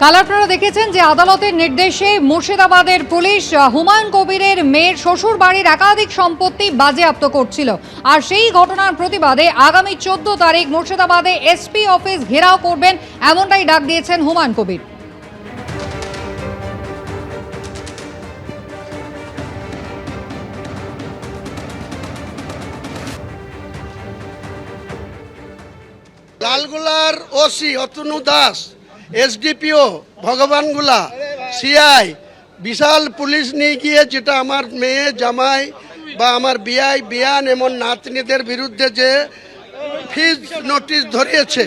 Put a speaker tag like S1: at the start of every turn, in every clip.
S1: কাল আপনারা দেখেছেন যে আদালতের নির্দেশে মুর্শিদাবাদের পুলিশ হুমায়ুন কবিরের মেয়ের শ্বশুর বাড়ির একাধিক সম্পত্তি বাজেয়াপ্ত করছিল। আর সেই ঘটনার প্রতিবাদে আগামী 14 তারিখ মুর্শিদাবাদে এসপি অফিস ঘেরাও করবেন, এমনটাই ডাক দিয়েছেন হুমায়ুন কবির।
S2: লালগোলার OC Atanu Das, SDPO Bhagwangola, CI বিশাল পুলিশ নিয়ে গিয়ে যেটা আমার মেয়ে জামাই বা আমার বিআই বিয়ান এমন নাতনিদের বিরুদ্ধে যে ফিজ নোটিশ ধরিয়েছে,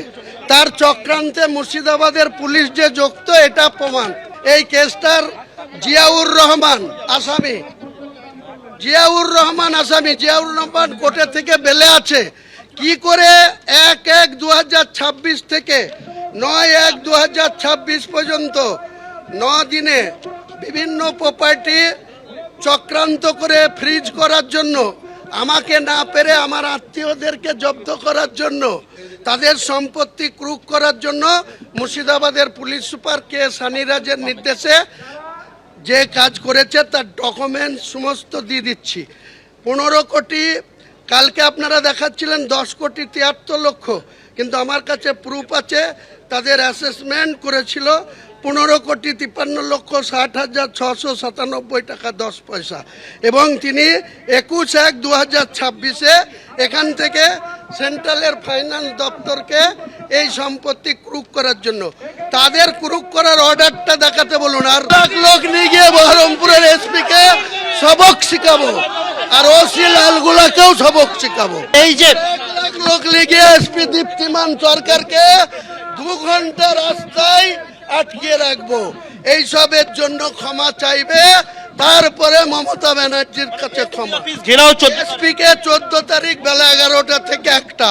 S2: তার চক্রান্তে মুর্শিদাবাদের পুলিশ যে যুক্ত এটা প্রমাণ। এই কেসটার জিয়াউর রহমান আসামি, জিয়াউর রহমান কোর্টে থেকে বেলে আছে। কি করে 1/1/2026 থেকে 9/1/2026 পর্যন্ত 9 দিনে বিভিন্ন প্রপার্টি চক্রান্ত করে ফ্রিজ করার জন্য, আমাকে না পেরে আমার আত্মীয়দেরকে জব্দ করার জন্য, তাদের সম্পত্তি ক্রুক করার জন্য মুর্শিদাবাদের পুলিশ সুপার কে সানিরাজের নির্দেশে যে কাজ করেছে তার ডকুমেন্ট সমস্ত দিয়ে দিচ্ছি। 15 কোটি, কালকে আপনারা দেখাচ্ছিলেন 10 কোটি 73 লক্ষ, কিন্তু আমার কাছে প্রুফ আছে তাদের অ্যাসেসমেন্ট করেছিল 15 কোটি 53,60,697 টাকা 10 পয়সা। এবং তিনি 21/1/2026 এখান থেকে সেন্ট্রালের ফাইন্যান্স দপ্তরকে এই সম্পত্তি ক্রুক করার জন্য, তাদের ক্রুক করার অর্ডারটা দেখাতে বলুন। আর লোক নিয়ে গিয়ে বহরমপুরের এসপিকে সবক শিখাবো, আর ওসি লালগুলাকেও সবক শিখাবো। এই যে লোক লিগে এসপি দীপ্তিমান সরকারকে 2 ঘন্টা রাস্তায় আটকে রাখবো, এইসবের জন্য ক্ষমা চাইবে, তারপরে মমতা ব্যানার্জির কাছে ক্ষমা। এসপি কে 14 তারিখ বেলা 11টা থেকে 1টা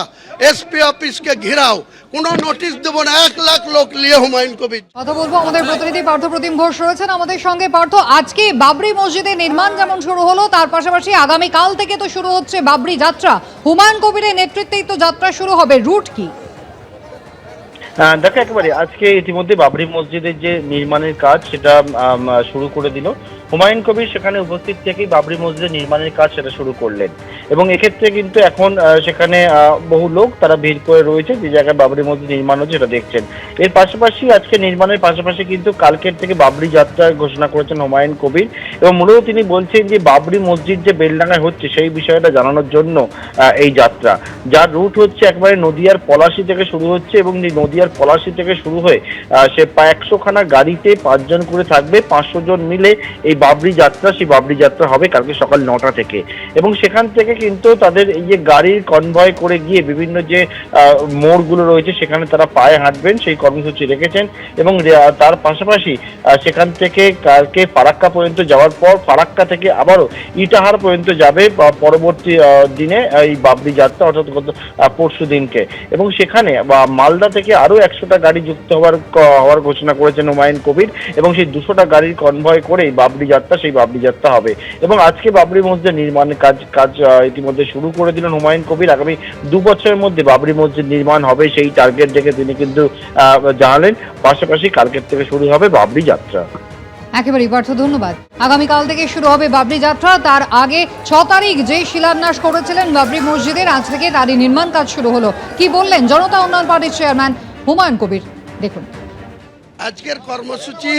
S2: এসপি অফিসকে ঘেরাও, কোনো নোটিশ দেবো না। 1 লাখ লোক নিয়ে হুমায়ুন কবির।
S1: কথা বলবো, আমাদের প্রতিনিধি পার্থ প্রতিম ঘোষ রয়েছেন আমাদের সঙ্গে। পার্থ, আজকে বাবরি মসজিদের নির্মাণ যেমন শুরু হলো, তার পাশাপাশি আগামী কাল থেকে তো শুরু হচ্ছে বাবরি যাত্রা। হুমায়ুন কবিরের নেতৃত্বেই তো যাত্রা শুরু হবে, রুট কি?
S3: দেখো, একেবারে আজকে ইতিমধ্যে বাবরি মসজিদের যে নির্মাণের কাজ সেটা শুরু করে দিল হুমায়ুন কবির। সেখানে উপস্থিত থেকেই বাবরি মসজিদের নির্মাণের কাজ সেটা শুরু করলেন, এবং এক্ষেত্রে কিন্তু এখন সেখানে বহু লোক তারা ভিড় করে রয়েছে যে জায়গায় বাবরি মসজিদ নির্মাণ হচ্ছে সেটা দেখছেন। এর পাশাপাশি আজকে নির্মাণের পাশাপাশি কিন্তু কালকের থেকে বাবরি যাত্রা ঘোষণা করেছেন হুমায়ুন কবির, এবং মূলত তিনি বলছেন যে বাবরি মসজিদ যে বেলডাঙ্গায় হচ্ছে সেই বিষয়টা জানানোর জন্য এই যাত্রা, যার রুট হচ্ছে একবারে নদিয়ার পলাশী থেকে শুরু হচ্ছে, এবং নদিয়ার পলাশী থেকে শুরু হয়ে সে 100 খানা গাড়িতে 5 জন করে থাকবে, 500 জন মিলে এই বাবরি যাত্রা, সেই বাবরি যাত্রা হবে কালকে সকাল 9টা থেকে। এবং সেখান থেকে কিন্তু তাদের এই যে গাড়ির কনভয় করে গিয়ে বিভিন্ন যে মোড়গুলো রয়েছে সেখানে তারা পায়ে হাঁটবেন, সেই কর্মসূচি রেখেছেন। এবং তার পাশাপাশি সেখান থেকে কালকে ফারাক্কা পর্যন্ত যাওয়ার পর ফারাক্কা থেকে আবারও ইটাহার পর্যন্ত যাবে পরবর্তী দিনে এই বাবরি যাত্রা, অর্থাৎ গত পরশু দিনকে। এবং সেখানে মালদা থেকে আরো 100টা গাড়ি যুক্ত হওয়ার ঘোষণা করেছেন হুমায়ুন কবির, এবং সেই 200টা গাড়ির কনভয় করে বাবরি যাত্রা, সেই বাবরি যাত্রা হবে। এবং আজকে বাবরি মসজিদ নির্মাণের কাজ ইতিমধ্যে শুরু করে দিলেন হুমায়ুন কবির। আগামী 2 বছরের মধ্যে বাবরি মসজিদ নির্মাণ হবে সেই টার্গেট দেখে তিনি কিন্তু জানালেন। পাশাপাশি কালকের থেকে শুরু হবে বাবরি যাত্রা।
S1: একেবারেই পার্থ, ধন্যবাদ। আগামীকাল থেকে শুরু হবে বাবরি যাত্রা। তার আগে 6 তারিখ যে শিলান্যাস করেছিলেন বাবরি মসজিদের, আজ থেকে তারই নির্মাণ কাজ শুরু হলো। কি বললেন জনতা উন্নয়ন পার্টির চেয়ারম্যান হুমায়ুন কবির, দেখুন।
S2: আজকের কর্মসূচি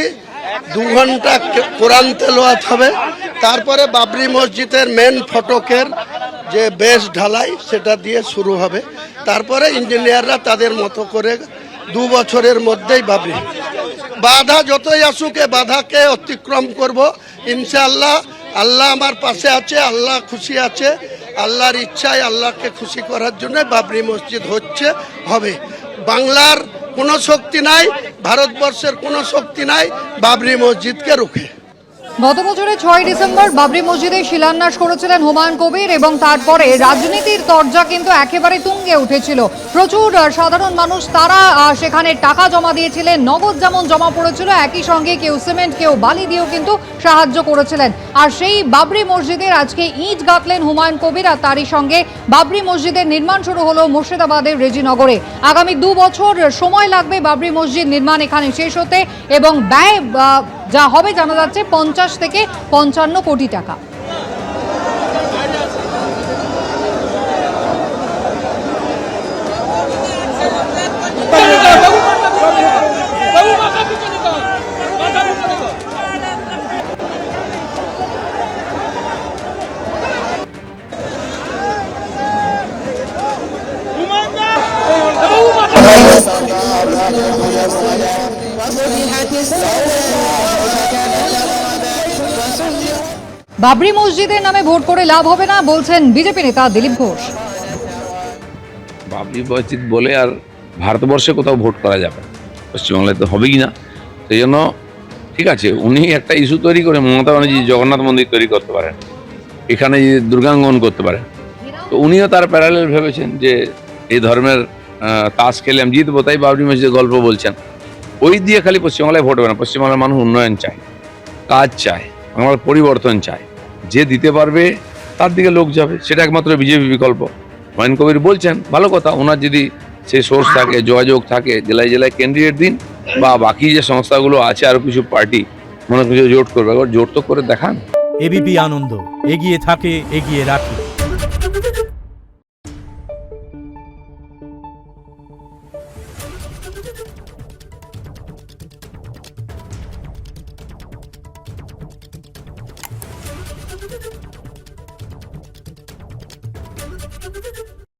S2: 2 ঘন্টা কোরআন তেলাওয়াত হবে, তারপরে বাবরি মসজিদের মেন ফটকের যে বেস ঢালাই সেটা দিয়ে শুরু হবে, তারপরে ইঞ্জিনিয়াররা তাদের মতো করে 2 বছরের মধ্যেই বাবরি। বাধা যতই আসুক এ বাধাকে অতিক্রম করব ইনশাআল্লাহ। আল্লাহ আমার পাশে আছে, আল্লাহ খুশি আছে, আল্লাহর ইচ্ছায় আল্লাহকে খুশি করার জন্য বাবরি মসজিদ হবে। বাংলার কোনো শক্তি নাই, ভারতবর্ষের কোনো শক্তি নাই বাবরি মসজিদকে রুখে।
S1: গত বছরের 6 ডিসেম্বর বাবরি মসজিদে শিলান্যাস করেছিলেন হুমায়ুন কবির এবং তারপরে রাজনীতির তরজা কিন্তু একেবারে তুঙ্গে উঠেছিল। প্রচুর সাধারণ মানুষ তারা সেখানে টাকা জমা দিয়েছিলেন, নগদ যেমন জমা পড়েছিল, একই সঙ্গে কেউ সিমেন্ট কেউ বালি দিয়েও কিন্তু সাহায্য করেছিলেন। আর সেই বাবরি মসজিদের আজকে ইট গাঁথলেন হুমায়ুন কবির, আর তারই সঙ্গে বাবরি মসজিদের নির্মাণ শুরু হলো মুর্শিদাবাদের রেজিনগরে। আগামী 2 বছর সময় লাগবে বাবরি মসজিদ নির্মাণ এখানে শেষ হতে এবং ব্যয় যা হবে জানা যাচ্ছে 50 থেকে 55 কোটি টাকা। বাবরি মসজিদের নামে ভোট করে লাভ হবে না বলছেন বিজেপি নেতা দিলীপ ঘোষ।
S4: বাবরি মসজিদ বলে আর ভারতবর্ষে কোথাও ভোট করা যাবে, পশ্চিমবাংলায় তো হবেই না। সেই জন্য ঠিক আছে, উনি একটা ইস্যু তৈরি করে মমতা ব্যানার্জি জগন্নাথ মন্দির তৈরি করতে পারেন, এখানে দুর্গাঙ্গন করতে পারেন। তো উনিও তার প্যারালেল ভেবেছেন যে এই ধর্মের তাস খেলে আমি জিতবো, তাই বাবরি মসজিদের গল্প বলছেন। ওই দিয়ে খালি পশ্চিমবাংলায় ভোট হবে না। পশ্চিমবাংলার মানুষ উন্নয়ন চায়, কাজ চায়, বাংলার পরিবর্তন চায়। যে দিতে পারবে তার দিকে লোক যাবে, সেটা একমাত্র বিজেপি বিকল্প। হুমায়ুন কবির বলছেন, ভালো কথা, ওনার যদি সেই সোর্স থাকে, যোগাযোগ থাকে, জেলায় জেলায় ক্যান্ডিডেট দিন, বা বাকি যে সংস্থাগুলো আছে আরো কিছু পার্টি মনে কিছু জোট করবে, জোট তো করে দেখান।
S5: এবিপি আনন্দ, এগিয়ে থাকে, এগিয়ে রাখে।
S6: Thank you.